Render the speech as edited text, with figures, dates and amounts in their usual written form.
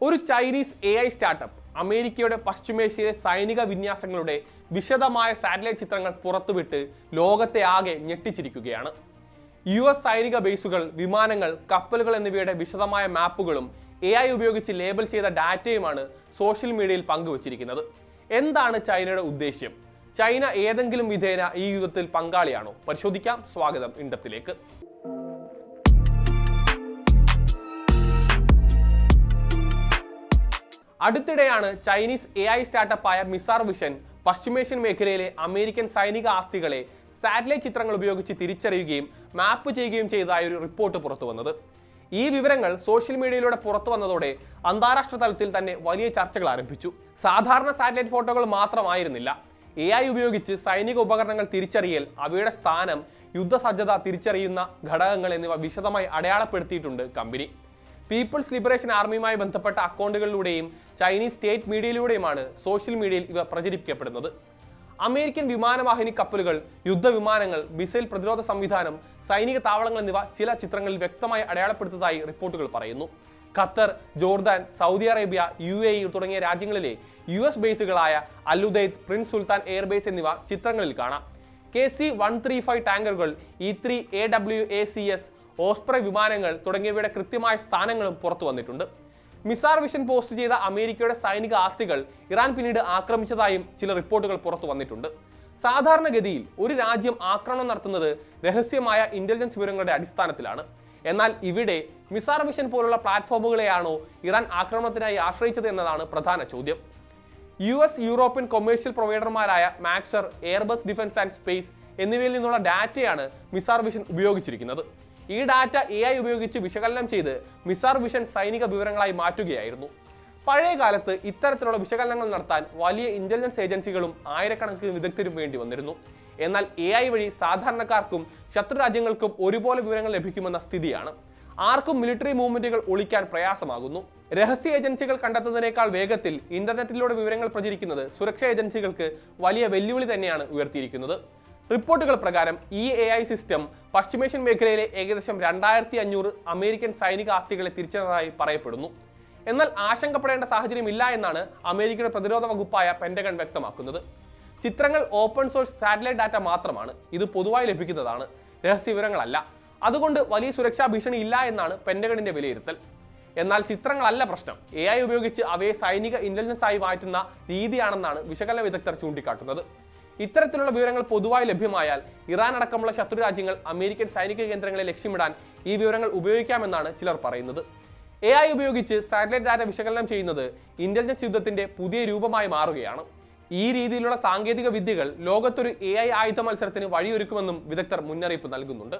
ഒരു Chinese AI startup അമേരിക്കയുടെ പശ്ചിമേഷ്യയിലെ സൈനിക വിന്യാസങ്ങളുടെ വിശദമായ സാറ്റലൈറ്റ് ചിത്രങ്ങൾ പുറത്തുവിട്ട് ലോകത്തെ ആകെ ഞെട്ടിച്ചിരിക്കുകയാണ്. US സൈനിക ബേസുകൾ, വിമാനങ്ങൾ, കപ്പലുകൾ എന്നിവയുടെ വിശദമായ മാപ്പുകളും AI ഉപയോഗിച്ച് ലേബൽ ചെയ്ത ഡാറ്റയുമാണ് സോഷ്യൽ മീഡിയയിൽ പങ്കുവച്ചിരിക്കുന്നത്. എന്താണ് ചൈനയുടെ ഉദ്ദേശ്യം? ചൈന ഏതെങ്കിലും വിധേന ഈ യുദ്ധത്തിൽ പങ്കാളിയാണോ? പരിശോധിക്കാം. സ്വാഗതം ഇണ്ടത്തിലേക്ക്. അടുത്തിടെയാണ് ചൈനീസ് AI സ്റ്റാർട്ടപ്പായ മിസാർ വിഷൻ പശ്ചിമേഷ്യൻ മേഖലയിലെ അമേരിക്കൻ സൈനിക ആസ്തികളെ സാറ്റലൈറ്റ് ചിത്രങ്ങൾ ഉപയോഗിച്ച് തിരിച്ചറിയുകയും മാപ്പ് ചെയ്യുകയും ചെയ്തതായ ഒരു റിപ്പോർട്ട് പുറത്തു വന്നത്. ഈ വിവരങ്ങൾ സോഷ്യൽ മീഡിയയിലൂടെ പുറത്തു വന്നതോടെ അന്താരാഷ്ട്ര തലത്തിൽ തന്നെ വലിയ ചർച്ചകൾ ആരംഭിച്ചു. സാധാരണ സാറ്റലൈറ്റ് ഫോട്ടോകൾ മാത്രമായിരുന്നില്ല. AI ഉപയോഗിച്ച് സൈനിക ഉപകരണങ്ങൾ തിരിച്ചറിയൽ, അവയുടെ സ്ഥാനം, യുദ്ധസജ്ജത തിരിച്ചറിയുന്ന ഘടകങ്ങൾ എന്നിവ വിശദമായി അടയാളപ്പെടുത്തിയിട്ടുണ്ട് കമ്പനി. പീപ്പിൾസ് ലിബറേഷൻ ആർമിയുമായി ബന്ധപ്പെട്ട അക്കൗണ്ടുകളിലൂടെയും ചൈനീസ് സ്റ്റേറ്റ് മീഡിയയിലൂടെയുമാണ് സോഷ്യൽ മീഡിയയിൽ ഇവ പ്രചരിപ്പിക്കപ്പെടുന്നത്. അമേരിക്കൻ വിമാനവാഹിനി കപ്പലുകൾ, യുദ്ധവിമാനങ്ങൾ, മിസൈൽ പ്രതിരോധ സംവിധാനം, സൈനിക താവളങ്ങൾ എന്നിവ ചില ചിത്രങ്ങളിൽ വ്യക്തമായി അടയാളപ്പെടുത്തതായി റിപ്പോർട്ടുകൾ പറയുന്നു. Qatar, Jordan, Saudi Arabia, UAE തുടങ്ങിയ രാജ്യങ്ങളിലെ US ബേസുകളായ അൽ-ഉദൈദ്, പ്രിൻസ് സുൽത്താൻ എയർബേസ് എന്നിവ ചിത്രങ്ങളിൽ കാണാം. KC-135 ടാങ്കറുകൾ, E-3 AWACS, ഓസ്പ്രേ വിമാനങ്ങൾ തുടങ്ങിയവയുടെ കൃത്യമായ സ്ഥാനങ്ങളും പുറത്തു വന്നിട്ടുണ്ട്. മിസാർ വിഷൻ പോസ്റ്റ് ചെയ്ത അമേരിക്കയുടെ സൈനിക ആസ്തികൾ ഇറാൻ പിന്നീട് ആക്രമിച്ചതായും ചില റിപ്പോർട്ടുകൾ പുറത്തു വന്നിട്ടുണ്ട്. സാധാരണഗതിയിൽ ഒരു രാജ്യം ആക്രമണം നടത്തുന്നത് രഹസ്യമായ ഇന്റലിജൻസ് വിവരങ്ങളുടെ അടിസ്ഥാനത്തിലാണ്. എന്നാൽ ഇവിടെ മിസാർ വിഷൻ പോലുള്ള പ്ലാറ്റ്ഫോമുകളെയാണോ ഇറാൻ ആക്രമണത്തിനായി ആശ്രയിച്ചത് എന്നതാണ് പ്രധാന ചോദ്യം. US, യൂറോപ്യൻ കൊമേഴ്ഷ്യൽ പ്രൊവൈഡർമാരായ Maxar, Airbus defence and space എന്നിവയിൽ നിന്നുള്ള ഡാറ്റയാണ് മിസാർ വിഷൻ ഉപയോഗിച്ചിരിക്കുന്നത്. ഈ ഡാറ്റ AI ഉപയോഗിച്ച് വിശകലനം ചെയ്ത് മിസാർ വിഷൻ സൈനിക വിവരങ്ങളായി മാറ്റുകയായിരുന്നു. പഴയ കാലത്ത് ഇത്തരത്തിലുള്ള വിശകലനങ്ങൾ നടത്താൻ വലിയ ഇന്റലിജൻസ് ഏജൻസികളും ആയിരക്കണക്കിന് വിദഗ്ധരും വേണ്ടി വന്നിരുന്നു. എന്നാൽ AI വഴി സാധാരണക്കാർക്കും ശത്രു രാജ്യങ്ങൾക്കും ഒരുപോലെ വിവരങ്ങൾ ലഭിക്കുമെന്ന സ്ഥിതിയാണ്. ആർക്കും മിലിറ്ററി മൂവ്മെന്റുകൾ ഒളിക്കാൻ പ്രയാസമാകുന്നു. രഹസ്യ ഏജൻസികൾ കണ്ടെത്തുന്നതിനേക്കാൾ വേഗത്തിൽ ഇന്റർനെറ്റിലൂടെ വിവരങ്ങൾ പ്രചരിക്കുന്നത് സുരക്ഷാ ഏജൻസികൾക്ക് വലിയ വെല്ലുവിളി തന്നെയാണ് ഉയർത്തിയിരിക്കുന്നത്. റിപ്പോർട്ടുകൾ പ്രകാരം ഈ AI സിസ്റ്റം പശ്ചിമേഷ്യൻ മേഖലയിലെ ഏകദേശം 2500 അമേരിക്കൻ സൈനിക ആസ്തികളെ തിരിച്ചറിഞ്ഞതായി പറയപ്പെടുന്നു. എന്നാൽ ആശങ്കപ്പെടേണ്ട സാഹചര്യമില്ല എന്നാണ് അമേരിക്കയുടെ പ്രതിരോധ വകുപ്പായ പെന്റഗൺ വ്യക്തമാക്കുന്നത്. ചിത്രങ്ങൾ ഓപ്പൺ സോഴ്സ് സാറ്റലൈറ്റ് ഡാറ്റ മാത്രമാണ്. ഇത് പൊതുവായി ലഭിക്കുന്നതാണ്, രഹസ്യ വിവരങ്ങളല്ല. അതുകൊണ്ട് വലിയ സുരക്ഷാ ഭീഷണി ഇല്ല എന്നാണ് പെന്റഗണിന്റെ വിലയിരുത്തൽ. എന്നാൽ ചിത്രങ്ങളല്ല പ്രശ്നം. AI ഉപയോഗിച്ച് അവയെ സൈനിക ഇന്റലിജൻസ് ആയി മാറ്റുന്ന രീതിയാണെന്നാണ് വിശകലന വിദഗ്ധർ ചൂണ്ടിക്കാട്ടുന്നത്. ഇത്തരത്തിലുള്ള വിവരങ്ങൾ പൊതുവായി ലഭ്യമായാൽ ഇറാൻ അടക്കമുള്ള ശത്രു രാജ്യങ്ങൾ അമേരിക്കൻ സൈനിക കേന്ദ്രങ്ങളെ ലക്ഷ്യമിടാൻ ഈ വിവരങ്ങൾ ഉപയോഗിക്കാമെന്നാണ് ചിലർ പറയുന്നത്. AI ഉപയോഗിച്ച് സാറ്റലൈറ്റ് ഡാറ്റ വിശകലനം ചെയ്യുന്നത് ഇന്റലിജൻസ് യുദ്ധത്തിന്റെ പുതിയ രൂപമായി മാറുകയാണ്. ഈ രീതിയിലുള്ള സാങ്കേതിക വിദ്യകൾ ലോകത്തൊരു AI ആയുധ മത്സരത്തിന് വഴിയൊരുക്കുമെന്നും വിദഗ്ധർ മുന്നറിയിപ്പ് നൽകുന്നുണ്ട്.